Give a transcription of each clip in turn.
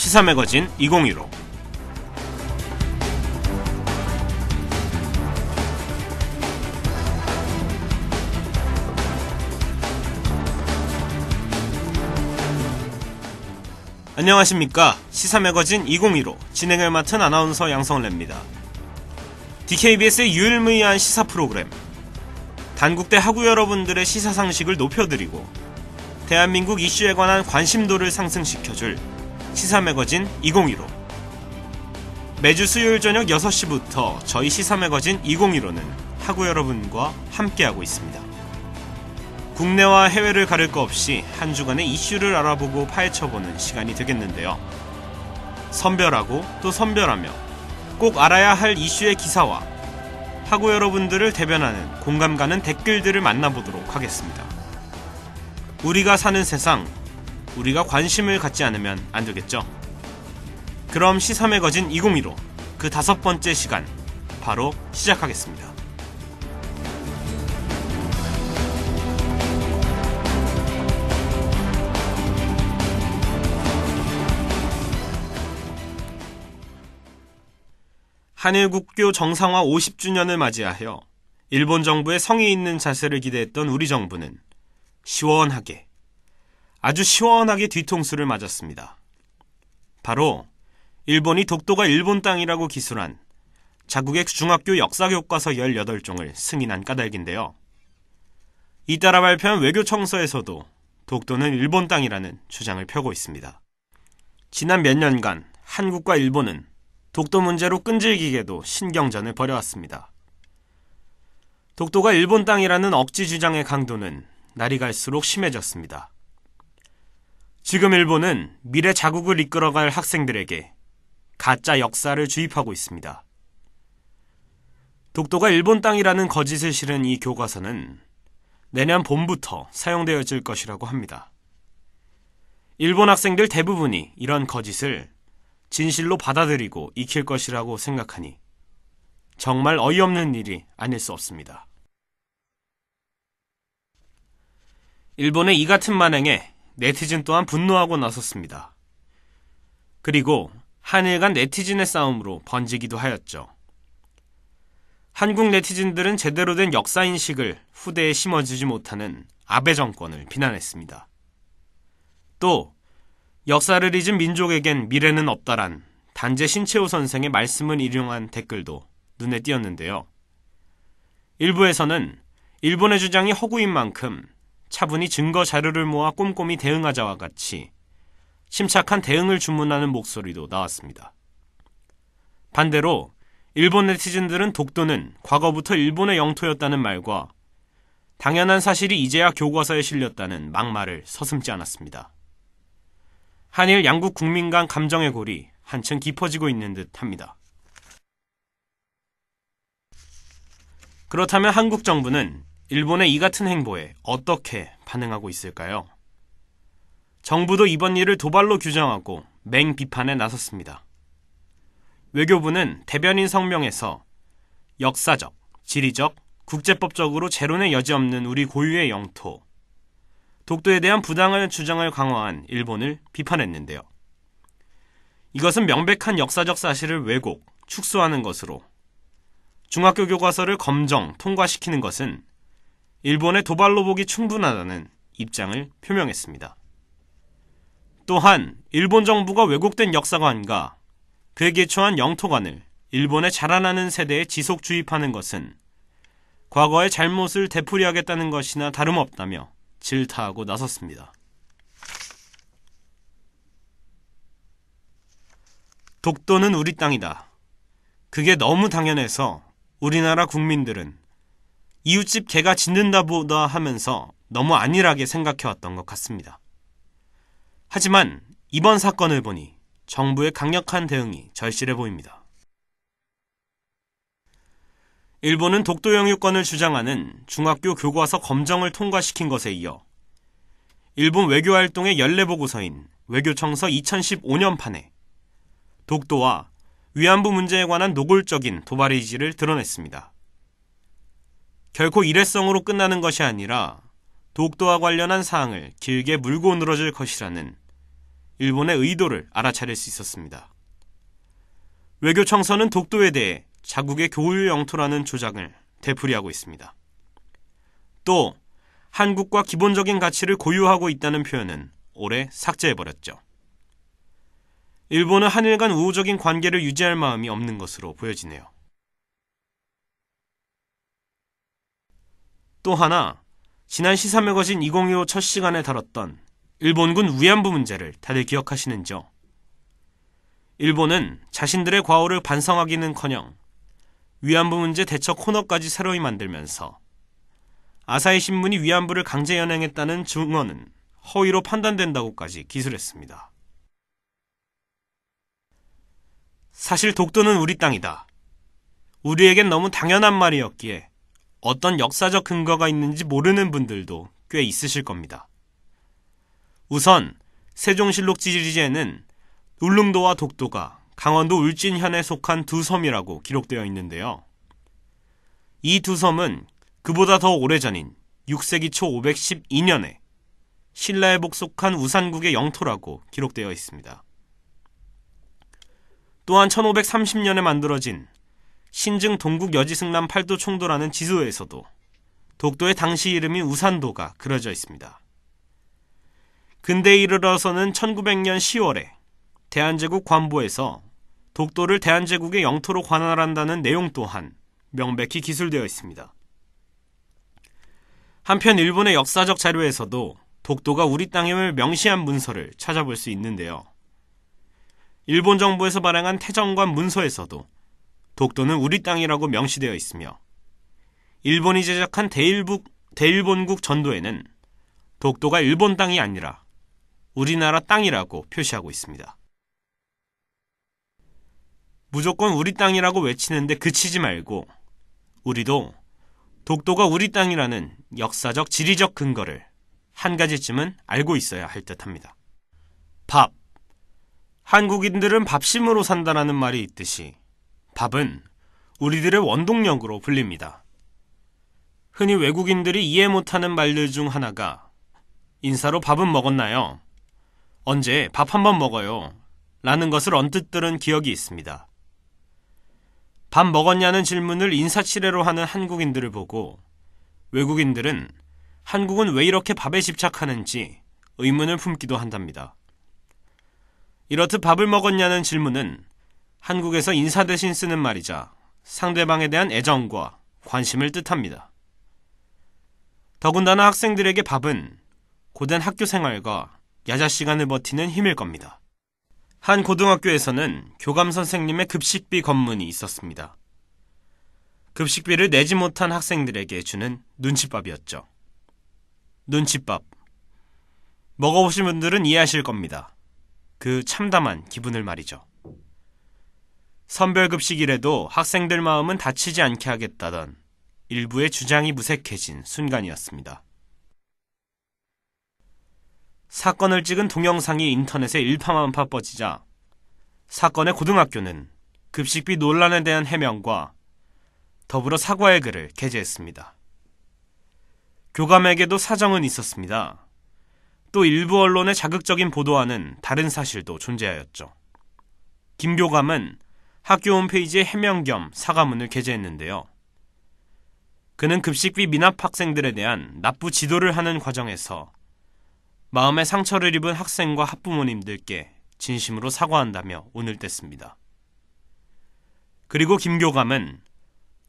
시사매거진 2015. 안녕하십니까. 시사매거진 2015 진행을 맡은 아나운서 양성래입니다. DKBS의 유일무이한 시사 프로그램, 단국대 하구 여러분들의 시사상식을 높여드리고 대한민국 이슈에 관한 관심도를 상승시켜줄 시사매거진 2015. 매주 수요일 저녁 6시부터 저희 시사매거진 2015는 하구 여러분과 함께하고 있습니다. 국내와 해외를 가릴 거 없이 한 주간의 이슈를 알아보고 파헤쳐보는 시간이 되겠는데요. 선별하고 또 선별하며 꼭 알아야 할 이슈의 기사와 하구 여러분들을 대변하는 공감 가는 댓글들을 만나보도록 하겠습니다. 우리가 사는 세상, 우리가 관심을 갖지 않으면 안 되겠죠. 그럼 시사매거진 2015 그 5번째 시간 바로 시작하겠습니다. 한일국교 정상화 50주년을 맞이하여 일본 정부의 성의 있는 자세를 기대했던 우리 정부는 시원하게, 아주 시원하게 뒤통수를 맞았습니다. 바로 일본이 독도가 일본 땅이라고 기술한 자국의 중학교 역사교과서 18종을 승인한 까닭인데요. 잇따라 발표한 외교청서에서도 독도는 일본 땅이라는 주장을 펴고 있습니다. 지난 몇 년간 한국과 일본은 독도 문제로 끈질기게도 신경전을 벌여왔습니다. 독도가 일본 땅이라는 억지 주장의 강도는 날이 갈수록 심해졌습니다. 지금 일본은 미래 자국을 이끌어갈 학생들에게 가짜 역사를 주입하고 있습니다. 독도가 일본 땅이라는 거짓을 실은 이 교과서는 내년 봄부터 사용되어질 것이라고 합니다. 일본 학생들 대부분이 이런 거짓을 진실로 받아들이고 익힐 것이라고 생각하니 정말 어이없는 일이 아닐 수 없습니다. 일본의 이 같은 만행에 네티즌 또한 분노하고 나섰습니다. 그리고 한일 간 네티즌의 싸움으로 번지기도 하였죠. 한국 네티즌들은 제대로 된 역사인식을 후대에 심어주지 못하는 아베 정권을 비난했습니다. 또 역사를 잊은 민족에겐 미래는 없다란 단재 신채호 선생의 말씀을 인용한 댓글도 눈에 띄었는데요. 일부에서는 일본의 주장이 허구인 만큼 차분히 증거 자료를 모아 꼼꼼히 대응하자와 같이 침착한 대응을 주문하는 목소리도 나왔습니다. 반대로 일본 네티즌들은 독도는 과거부터 일본의 영토였다는 말과 당연한 사실이 이제야 교과서에 실렸다는 막말을 서슴지 않았습니다. 한일 양국 국민 간 감정의 골이 한층 깊어지고 있는 듯 합니다. 그렇다면 한국 정부는 일본의 이 같은 행보에 어떻게 반응하고 있을까요? 정부도 이번 일을 도발로 규정하고 맹비판에 나섰습니다. 외교부는 대변인 성명에서 역사적, 지리적, 국제법적으로 재론의 여지 없는 우리 고유의 영토, 독도에 대한 부당한 주장을 강화한 일본을 비판했는데요. 이것은 명백한 역사적 사실을 왜곡, 축소하는 것으로 중학교 교과서를 검정, 통과시키는 것은 일본의 도발로 보기 충분하다는 입장을 표명했습니다. 또한 일본 정부가 왜곡된 역사관과 그에 기초한 영토관을 일본에 자라나는 세대에 지속 주입하는 것은 과거의 잘못을 되풀이하겠다는 것이나 다름없다며 질타하고 나섰습니다. 독도는 우리 땅이다. 그게 너무 당연해서 우리나라 국민들은 이웃집 개가 짖는다 보다 하면서 너무 안일하게 생각해왔던 것 같습니다. 하지만 이번 사건을 보니 정부의 강력한 대응이 절실해 보입니다. 일본은 독도 영유권을 주장하는 중학교 교과서 검정을 통과시킨 것에 이어 일본 외교활동의 연례보고서인 외교청서 2015년판에 독도와 위안부 문제에 관한 노골적인 도발 의지를 드러냈습니다. 결코 일회성으로 끝나는 것이 아니라 독도와 관련한 사항을 길게 물고 늘어질 것이라는 일본의 의도를 알아차릴 수 있었습니다. 외교청서는 독도에 대해 자국의 교유 영토라는 조작을 되풀이하고 있습니다. 또 한국과 기본적인 가치를 고유하고 있다는 표현은 올해 삭제해버렸죠. 일본은 한일 간 우호적인 관계를 유지할 마음이 없는 것으로 보여지네요. 또 하나, 지난 시사 매거진 2015 첫 시간에 다뤘던 일본군 위안부 문제를 다들 기억하시는지요? 일본은 자신들의 과오를 반성하기는커녕 위안부 문제 대처 코너까지 새로이 만들면서 아사히 신문이 위안부를 강제 연행했다는 증언은 허위로 판단된다고까지 기술했습니다. 사실 독도는 우리 땅이다. 우리에겐 너무 당연한 말이었기에 어떤 역사적 근거가 있는지 모르는 분들도 꽤 있으실 겁니다. 우선 세종실록 지리지에는 울릉도와 독도가 강원도 울진현에 속한 두 섬이라고 기록되어 있는데요. 이 두 섬은 그보다 더 오래전인 6세기 초 512년에 신라에 복속한 우산국의 영토라고 기록되어 있습니다. 또한 1530년에 만들어진 신증 동국 여지승남 팔도 총도라는 지도에서도 독도의 당시 이름인 우산도가 그려져 있습니다. 근대에 이르러서는 1900년 10월에 대한제국 관보에서 독도를 대한제국의 영토로 관할한다는 내용 또한 명백히 기술되어 있습니다. 한편 일본의 역사적 자료에서도 독도가 우리 땅임을 명시한 문서를 찾아볼 수 있는데요. 일본 정부에서 발행한 태정관 문서에서도 독도는 우리 땅이라고 명시되어 있으며 일본이 제작한 대일본국 전도에는 독도가 일본 땅이 아니라 우리나라 땅이라고 표시하고 있습니다. 무조건 우리 땅이라고 외치는데 그치지 말고 우리도 독도가 우리 땅이라는 역사적 지리적 근거를 한 가지쯤은 알고 있어야 할 듯합니다. 밥. 한국인들은 밥심으로 산다라는 말이 있듯이 밥은 우리들의 원동력으로 불립니다. 흔히 외국인들이 이해 못하는 말들 중 하나가 인사로 밥은 먹었나요? 언제 밥 한번 먹어요? 라는 것을 언뜻 들은 기억이 있습니다. 밥 먹었냐는 질문을 인사치레로 하는 한국인들을 보고 외국인들은 한국은 왜 이렇게 밥에 집착하는지 의문을 품기도 한답니다. 이렇듯 밥을 먹었냐는 질문은 한국에서 인사 대신 쓰는 말이자 상대방에 대한 애정과 관심을 뜻합니다. 더군다나 학생들에게 밥은 고된 학교 생활과 야자 시간을 버티는 힘일 겁니다. 한 고등학교에서는 교감 선생님의 급식비 검문이 있었습니다. 급식비를 내지 못한 학생들에게 주는 눈칫밥이었죠. 눈칫밥. 먹어보신 분들은 이해하실 겁니다. 그 참담한 기분을 말이죠. 선별급식이라도 학생들 마음은 다치지 않게 하겠다던 일부의 주장이 무색해진 순간이었습니다. 사건을 찍은 동영상이 인터넷에 일파만파 뻗지자 사건의 고등학교는 급식비 논란에 대한 해명과 더불어 사과의 글을 게재했습니다. 교감에게도 사정은 있었습니다. 또 일부 언론의 자극적인 보도와는 다른 사실도 존재하였죠. 김 교감은 학교 홈페이지에 해명 겸 사과문을 게재했는데요. 그는 급식비 미납 학생들에 대한 납부 지도를 하는 과정에서 마음의 상처를 입은 학생과 학부모님들께 진심으로 사과한다며 운을 뗐습니다. 그리고 김 교감은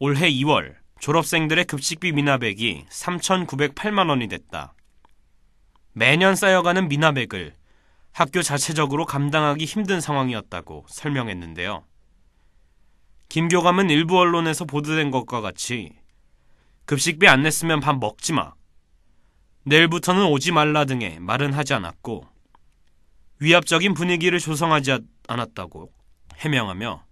올해 2월 졸업생들의 급식비 미납액이 3,908만 원이 됐다. 매년 쌓여가는 미납액을 학교 자체적으로 감당하기 힘든 상황이었다고 설명했는데요. 김 교감은 일부 언론에서 보도된 것과 같이 급식비 안 냈으면 밥 먹지 마, 내일부터는 오지 말라 등의 말은 하지 않았고 위압적인 분위기를 조성하지 않았다고 해명하며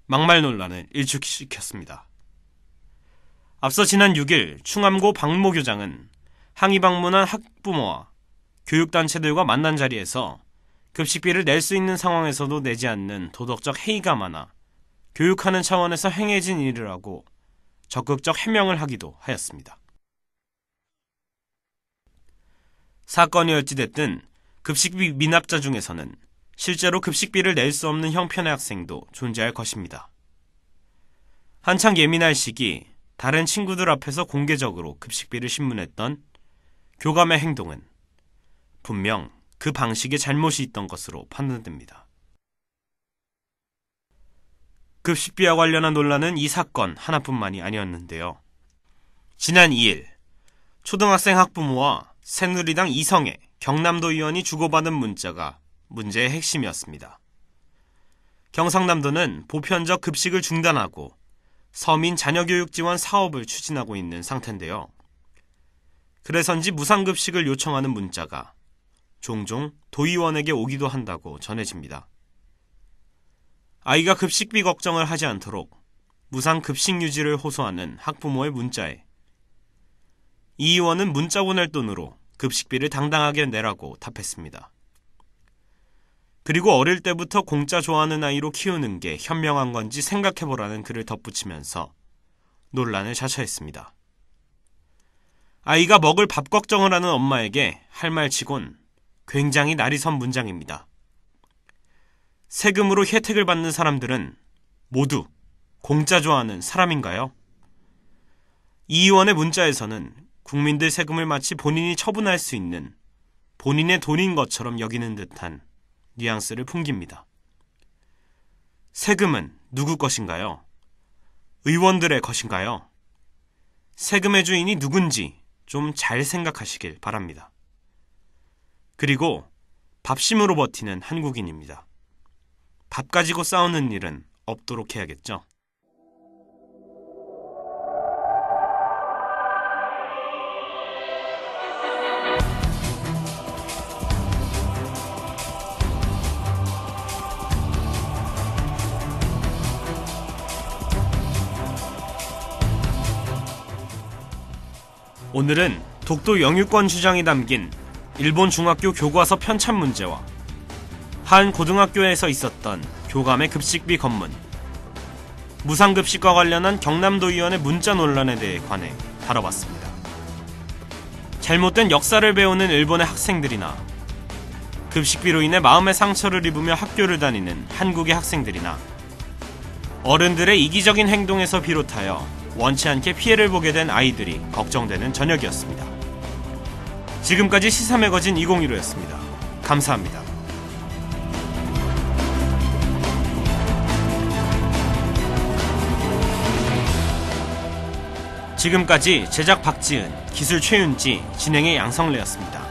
막말 논란을 일축시켰습니다. 앞서 지난 6일 충암고 박모 교장은 항의 방문한 학부모와 교육단체들과 만난 자리에서 급식비를 낼 수 있는 상황에서도 내지 않는 도덕적 해이가 많아 교육하는 차원에서 행해진 일이라고 적극적 해명을 하기도 하였습니다. 사건이 어찌됐든 급식비 미납자 중에서는 실제로 급식비를 낼 수 없는 형편의 학생도 존재할 것입니다. 한창 예민할 시기 다른 친구들 앞에서 공개적으로 급식비를 신문했던 교감의 행동은 분명 그 방식에 잘못이 있던 것으로 판단됩니다. 급식비와 관련한 논란은 이 사건 하나뿐만이 아니었는데요. 지난 2일 초등학생 학부모와 새누리당 이성애 경남도 의원이 주고받은 문자가 문제의 핵심이었습니다. 경상남도는 보편적 급식을 중단하고 서민 자녀교육 지원 사업을 추진하고 있는 상태인데요. 그래서인지 무상급식을 요청하는 문자가 종종 도의원에게 오기도 한다고 전해집니다. 아이가 급식비 걱정을 하지 않도록 무상급식 유지를 호소하는 학부모의 문자에 이 의원은 문자 보낼 돈으로 급식비를 당당하게 내라고 답했습니다. 그리고 어릴 때부터 공짜 좋아하는 아이로 키우는 게 현명한 건지 생각해보라는 글을 덧붙이면서 논란을 자처했습니다. 아이가 먹을 밥 걱정을 하는 엄마에게 할 말치곤 굉장히 날이 선 문장입니다. 세금으로 혜택을 받는 사람들은 모두 공짜 좋아하는 사람인가요? 이 의원의 문자에서는 국민들 세금을 마치 본인이 처분할 수 있는 본인의 돈인 것처럼 여기는 듯한 뉘앙스를 풍깁니다. 세금은 누구 것인가요? 의원들의 것인가요? 세금의 주인이 누군지 좀 잘 생각하시길 바랍니다. 그리고 밥심으로 버티는 한국인입니다. 밥 가지고 싸우는 일은 없도록 해야겠죠. 오늘은 독도 영유권 주장이 담긴 일본 중학교 교과서 편찬 문제와 한 고등학교에서 있었던 교감의 급식비 검문, 무상급식과 관련한 경남도 의원의 문자 논란에 대해 관해 다뤄봤습니다. 잘못된 역사를 배우는 일본의 학생들이나 급식비로 인해 마음의 상처를 입으며 학교를 다니는 한국의 학생들이나 어른들의 이기적인 행동에서 비롯하여 원치 않게 피해를 보게 된 아이들이 걱정되는 저녁이었습니다. 지금까지 시사매거진 2015였습니다. 감사합니다. 지금까지 제작 박지은, 기술 최윤지, 진행의 양성래였습니다.